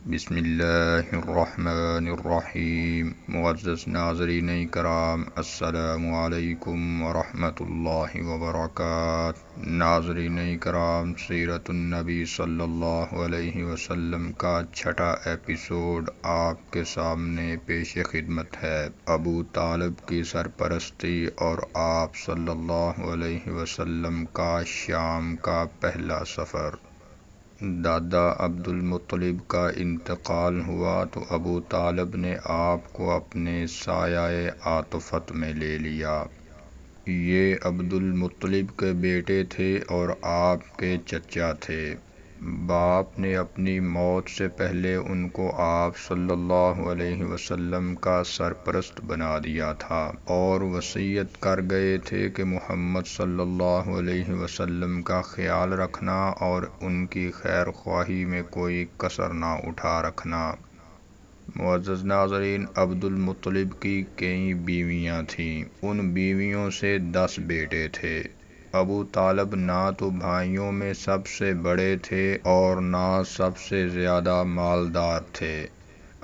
بسم اللہ الرحمن الرحیم۔ معزز ناظرین کرام، السلام علیکم ورحمۃ اللہ وبرکاتہ۔ ناظرین کرام، سیرت النبی صلی اللہ علیہ وسلم کا چھٹا ایپیسوڈ آپ کے سامنے پیش خدمت ہے۔ ابو طالب کی سرپرستی اور آپ صلی اللہ علیہ وسلم کا شام کا پہلا سفر۔ دادا عبد المطلب کا انتقال ہوا تو ابو طالب نے آپ کو اپنے سایہ عاطفت میں لے لیا۔ یہ عبد المطلب کے بیٹے تھے اور آپ کے چچا تھے۔ باپ نے اپنی موت سے پہلے ان کو آپ صلی اللہ علیہ وسلم کا سرپرست بنا دیا تھا اور وصیت کر گئے تھے کہ محمد صلی اللہ علیہ وسلم کا خیال رکھنا اور ان کی خیر خواہی میں کوئی کسر نہ اٹھا رکھنا۔ معزز ناظرین، عبد المطلب کی کئی بیویاں تھیں۔ ان بیویوں سے 10 بیٹے تھے۔ ابو طالب نہ تو بھائیوں میں سب سے بڑے تھے اور نہ سب سے زیادہ مالدار تھے،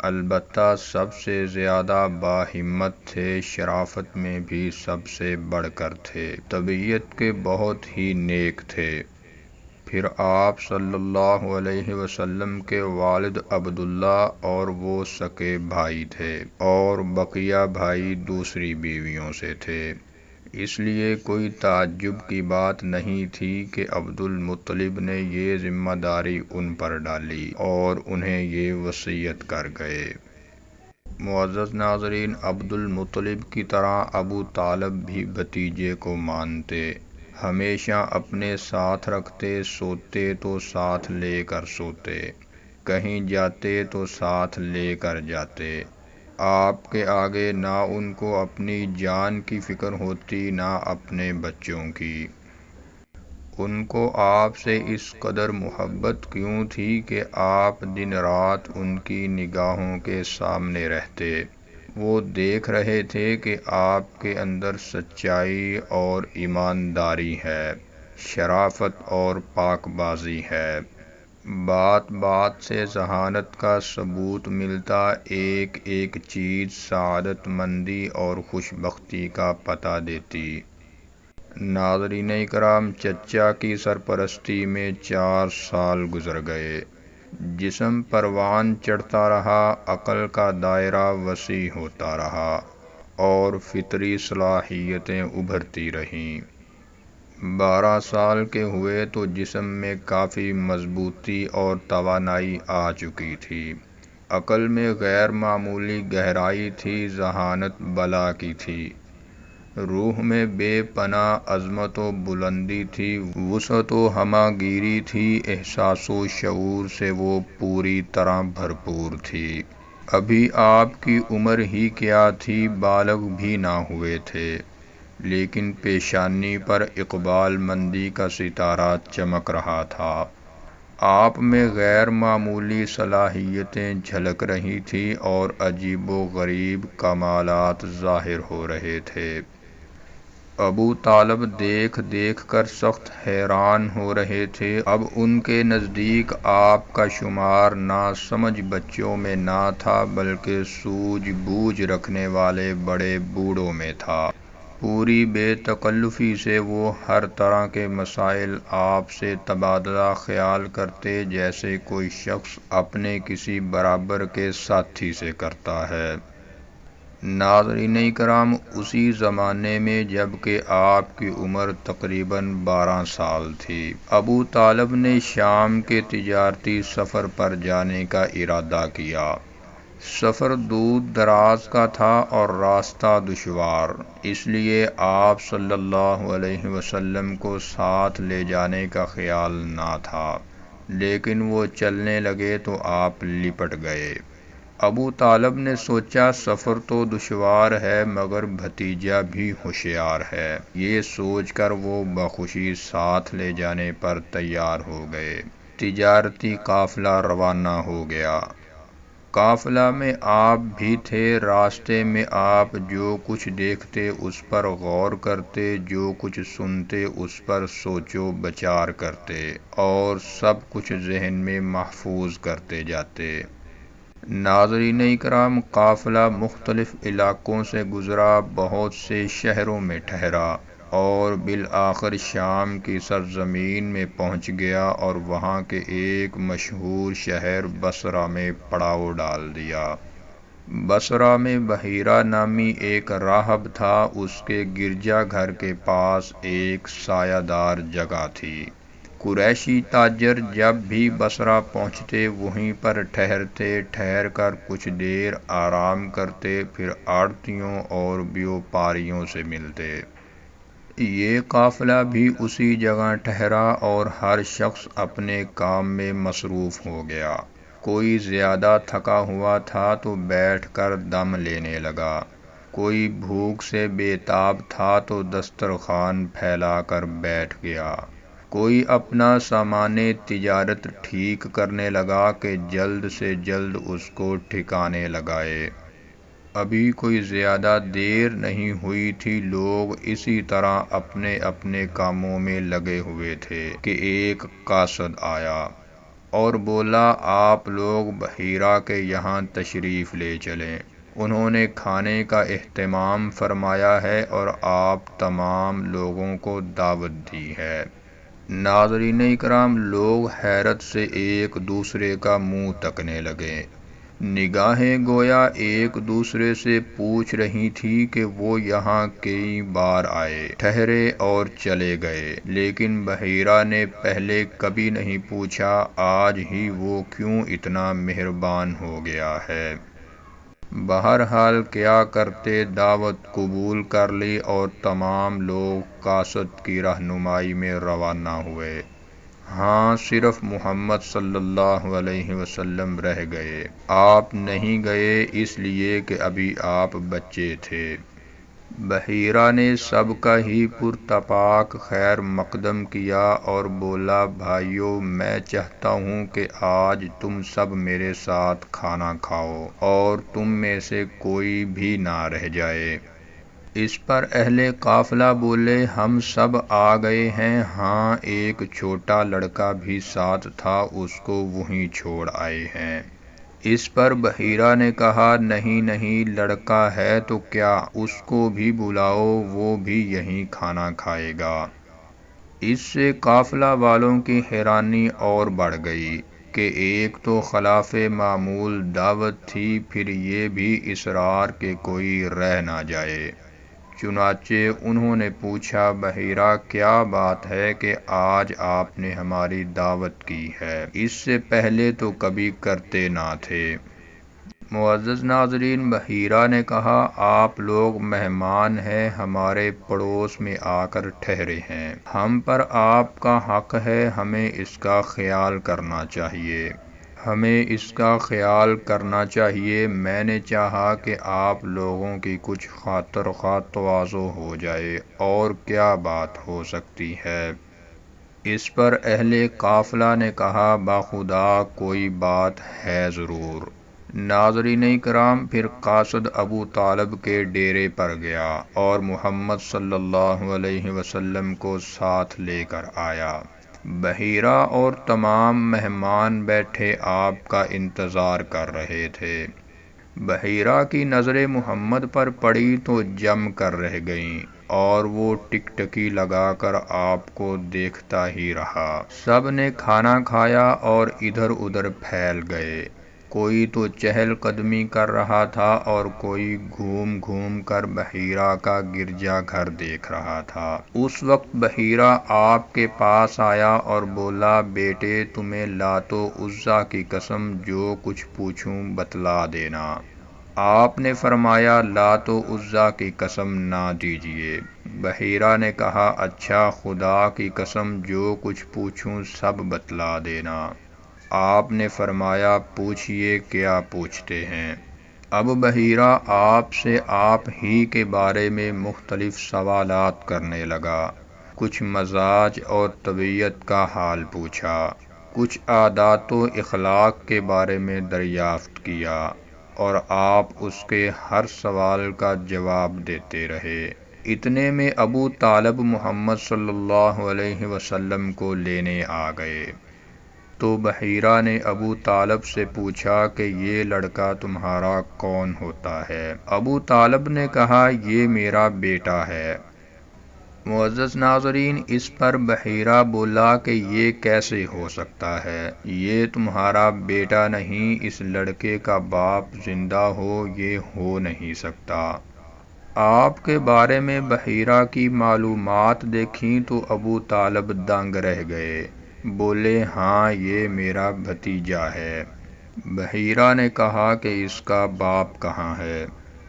البتہ سب سے زیادہ باہمت تھے، شرافت میں بھی سب سے بڑھ کر تھے، طبیعت کے بہت ہی نیک تھے۔ پھر آپ صلی اللہ علیہ وسلم کے والد عبداللہ اور وہ سکے بھائی تھے، اور بقیہ بھائی دوسری بیویوں سے تھے۔ اس لیے کوئی تعجب کی بات نہیں تھی کہ عبد المطلب نے یہ ذمہ داری ان پر ڈالی اور انہیں یہ وصیت کر گئے۔ معزز ناظرین، عبد المطلب کی طرح ابو طالب بھی بھتیجے کو مانتے، ہمیشہ اپنے ساتھ رکھتے، سوتے تو ساتھ لے کر سوتے، کہیں جاتے تو ساتھ لے کر جاتے۔ آپ کے آگے نہ ان کو اپنی جان کی فکر ہوتی نہ اپنے بچوں کی۔ ان کو آپ سے اس قدر محبت کیوں تھی کہ آپ دن رات ان کی نگاہوں کے سامنے رہتے۔ وہ دیکھ رہے تھے کہ آپ کے اندر سچائی اور ایمانداری ہے، شرافت اور پاک بازی ہے۔ بات بات سے ذہانت کا ثبوت ملتا، ایک ایک چیز سعادت مندی اور خوش بختی کا پتہ دیتی۔ ناظرین کرام، چچا کی سرپرستی میں 4 سال گزر گئے۔ جسم پروان چڑھتا رہا، عقل کا دائرہ وسیع ہوتا رہا اور فطری صلاحیتیں ابھرتی رہیں۔ 12 سال کے ہوئے تو جسم میں کافی مضبوطی اور توانائی آ چکی تھی، عقل میں غیر معمولی گہرائی تھی، ذہانت بالا کی تھی، روح میں بے پناہ عظمت و بلندی تھی، وسعت و ہمہ گیری تھی، احساس و شعور سے وہ پوری طرح بھرپور تھی۔ ابھی آپ کی عمر ہی کیا تھی، بالغ بھی نہ ہوئے تھے، لیکن پیشانی پر اقبال مندی کا ستارہ چمک رہا تھا۔ آپ میں غیر معمولی صلاحیتیں جھلک رہی تھیں اور عجیب و غریب کمالات ظاہر ہو رہے تھے۔ ابو طالب دیکھ دیکھ کر سخت حیران ہو رہے تھے۔ اب ان کے نزدیک آپ کا شمار ناسمجھ بچوں میں نہ تھا، بلکہ سوجھ بوجھ رکھنے والے بڑے بوڑھوں میں تھا۔ پوری بے تکلفی سے وہ ہر طرح کے مسائل آپ سے تبادلہ خیال کرتے، جیسے کوئی شخص اپنے کسی برابر کے ساتھی سے کرتا ہے۔ ناظرین کرام، اسی زمانے میں جب کہ آپ کی عمر تقریباً 12 سال تھی، ابو طالب نے شام کے تجارتی سفر پر جانے کا ارادہ کیا۔ سفر دور دراز کا تھا اور راستہ دشوار، اس لیے آپ صلی اللہ علیہ وسلم کو ساتھ لے جانے کا خیال نہ تھا، لیکن وہ چلنے لگے تو آپ لپٹ گئے۔ ابو طالب نے سوچا سفر تو دشوار ہے مگر بھتیجا بھی ہوشیار ہے، یہ سوچ کر وہ بخوشی ساتھ لے جانے پر تیار ہو گئے۔ تجارتی قافلہ روانہ ہو گیا۔ قافلہ میں آپ بھی تھے۔ راستے میں آپ جو کچھ دیکھتے اس پر غور کرتے، جو کچھ سنتے اس پر سوچ و بچار کرتے اور سب کچھ ذہن میں محفوظ کرتے جاتے۔ ناظرین اکرام، قافلہ مختلف علاقوں سے گزرا، بہت سے شہروں میں ٹھہرا اور بالآخر شام کی سرزمین میں پہنچ گیا اور وہاں کے ایک مشہور شہر بصرہ میں پڑاؤ ڈال دیا۔ بصرہ میں بحیرہ نامی ایک راہب تھا، اس کے گرجا گھر کے پاس ایک سایہ دار جگہ تھی۔ قریشی تاجر جب بھی بصرہ پہنچتے وہیں پر ٹھہرتے، ٹھہر کر کچھ دیر آرام کرتے، پھر آڑتیوں اور بیوپاریوں سے ملتے۔ یہ قافلہ بھی اسی جگہ ٹھہرا اور ہر شخص اپنے کام میں مصروف ہو گیا۔ کوئی زیادہ تھکا ہوا تھا تو بیٹھ کر دم لینے لگا، کوئی بھوک سے بے تاب تھا تو دسترخوان پھیلا کر بیٹھ گیا، کوئی اپنا سامان تجارت ٹھیک کرنے لگا کہ جلد سے جلد اس کو ٹھکانے لگائے۔ ابھی کوئی زیادہ دیر نہیں ہوئی تھی، لوگ اسی طرح اپنے اپنے کاموں میں لگے ہوئے تھے کہ ایک قاصد آیا اور بولا، آپ لوگ بحیرہ کے یہاں تشریف لے چلیں، انہوں نے کھانے کا اہتمام فرمایا ہے اور آپ تمام لوگوں کو دعوت دی ہے۔ ناظرین اکرام، لوگ حیرت سے ایک دوسرے کا منہ تکنے لگے۔ نگاہیں گویا ایک دوسرے سے پوچھ رہی تھی کہ وہ یہاں کئی بار آئے، ٹھہرے اور چلے گئے، لیکن بحیرہ نے پہلے کبھی نہیں پوچھا، آج ہی وہ کیوں اتنا مہربان ہو گیا ہے۔ بہرحال کیا کرتے، دعوت قبول کر لی اور تمام لوگ قاصد کی رہنمائی میں روانہ ہوئے۔ ہاں، صرف محمد صلی اللہ علیہ وسلم رہ گئے۔ آپ نہیں گئے اس لیے کہ ابھی آپ بچے تھے۔ بحیرہ نے سب کا ہی پرتپاک خیر مقدم کیا اور بولا، بھائیو، میں چاہتا ہوں کہ آج تم سب میرے ساتھ کھانا کھاؤ اور تم میں سے کوئی بھی نہ رہ جائے۔ اس پر اہل قافلہ بولے، ہم سب آ گئے ہیں۔ ہاں، ایک چھوٹا لڑکا بھی ساتھ تھا، اس کو وہیں چھوڑ آئے ہیں۔ اس پر بحیرہ نے کہا، نہیں نہیں، لڑکا ہے تو کیا، اس کو بھی بلاؤ، وہ بھی یہیں کھانا کھائے گا۔ اس سے قافلہ والوں کی حیرانی اور بڑھ گئی کہ ایک تو خلاف معمول دعوت تھی، پھر یہ بھی اصرار کہ کوئی رہ نہ جائے۔ چنانچہ انہوں نے پوچھا، بحیرہ، کیا بات ہے کہ آج آپ نے ہماری دعوت کی ہے؟ اس سے پہلے تو کبھی کرتے نہ تھے۔ معزز ناظرین، بحیرہ نے کہا، آپ لوگ مہمان ہیں، ہمارے پڑوس میں آ کر ٹھہرے ہیں، ہم پر آپ کا حق ہے، ہمیں اس کا خیال کرنا چاہیے، ہمیں اس کا خیال کرنا چاہیے۔ میں نے چاہا کہ آپ لوگوں کی کچھ خاطر خواہ تواضع ہو جائے، اور کیا بات ہو سکتی ہے۔ اس پر اہل قافلہ نے کہا، بخدا کوئی بات ہے ضرور۔ ناظرین کرام، پھر قاصد ابو طالب کے ڈیرے پر گیا اور محمد صلی اللہ علیہ وسلم کو ساتھ لے کر آیا۔ بحیرہ اور تمام مہمان بیٹھے آپ کا انتظار کر رہے تھے۔ بحیرہ کی نظریں محمد پر پڑی تو جم کر رہ گئیں اور وہ ٹکٹکی لگا کر آپ کو دیکھتا ہی رہا۔ سب نے کھانا کھایا اور ادھر ادھر پھیل گئے، کوئی تو چہل قدمی کر رہا تھا اور کوئی گھوم گھوم کر بحیرہ کا گرجا گھر دیکھ رہا تھا۔ اس وقت بحیرہ آپ کے پاس آیا اور بولا، بیٹے، تمہیں لات و عزیٰ کی قسم جو کچھ پوچھوں بتلا دینا۔ آپ نے فرمایا، لات و عزیٰ کی قسم نہ دیجیے۔ بحیرہ نے کہا، اچھا، خدا کی قسم جو کچھ پوچھوں سب بتلا دینا۔ آپ نے فرمایا، پوچھئے، کیا پوچھتے ہیں؟ اب بحیرہ آپ سے آپ ہی کے بارے میں مختلف سوالات کرنے لگا، کچھ مزاج اور طبیعت کا حال پوچھا، کچھ عادات و اخلاق کے بارے میں دریافت کیا، اور آپ اس کے ہر سوال کا جواب دیتے رہے۔ اتنے میں ابو طالب محمد صلی اللہ علیہ وسلم کو لینے آ گئے۔ تو بحیرہ نے ابو طالب سے پوچھا کہ یہ لڑکا تمہارا کون ہوتا ہے؟ ابو طالب نے کہا یہ میرا بیٹا ہے۔ معزز ناظرین، اس پر بحیرہ بولا کہ یہ کیسے ہو سکتا ہے؟ یہ تمہارا بیٹا نہیں، اس لڑکے کا باپ زندہ ہو، یہ ہو نہیں سکتا۔ آپ کے بارے میں بحیرہ کی معلومات دیکھیں تو ابو طالب دنگ رہ گئے، بولے ہاں یہ میرا بھتیجا ہے۔ بحیرہ نے کہا کہ اس کا باپ کہاں ہے؟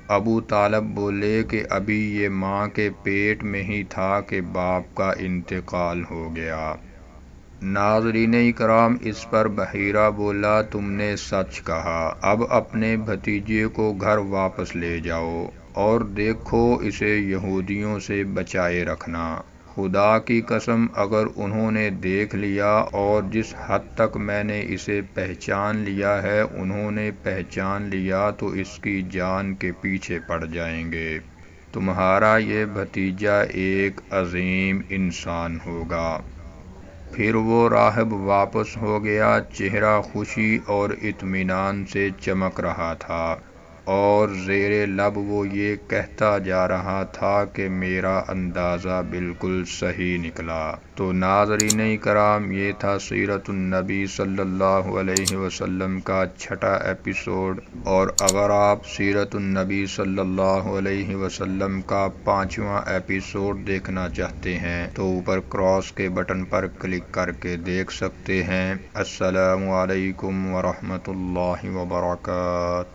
ابو طالب بولے کہ ابھی یہ ماں کے پیٹ میں ہی تھا کہ باپ کا انتقال ہو گیا۔ ناظرین اکرام، اس پر بحیرہ بولا تم نے سچ کہا، اب اپنے بھتیجے کو گھر واپس لے جاؤ اور دیکھو اسے یہودیوں سے بچائے رکھنا۔ خدا کی قسم اگر انہوں نے دیکھ لیا اور جس حد تک میں نے اسے پہچان لیا ہے انہوں نے پہچان لیا تو اس کی جان کے پیچھے پڑ جائیں گے۔ تمہارا یہ بھتیجا ایک عظیم انسان ہوگا۔ پھر وہ راہب واپس ہو گیا، چہرہ خوشی اور اطمینان سے چمک رہا تھا اور زیر لب وہ یہ کہتا جا رہا تھا کہ میرا اندازہ بالکل صحیح نکلا۔ تو ناظرین کرام، یہ تھا سیرت النبی صلی اللہ علیہ وسلم کا 6واں ایپیسوڈ، اور اگر آپ سیرت النبی صلی اللہ علیہ وسلم کا 5واں ایپیسوڈ دیکھنا چاہتے ہیں تو اوپر کراس کے بٹن پر کلک کر کے دیکھ سکتے ہیں۔ السلام علیکم ورحمۃ اللہ وبرکاتہ۔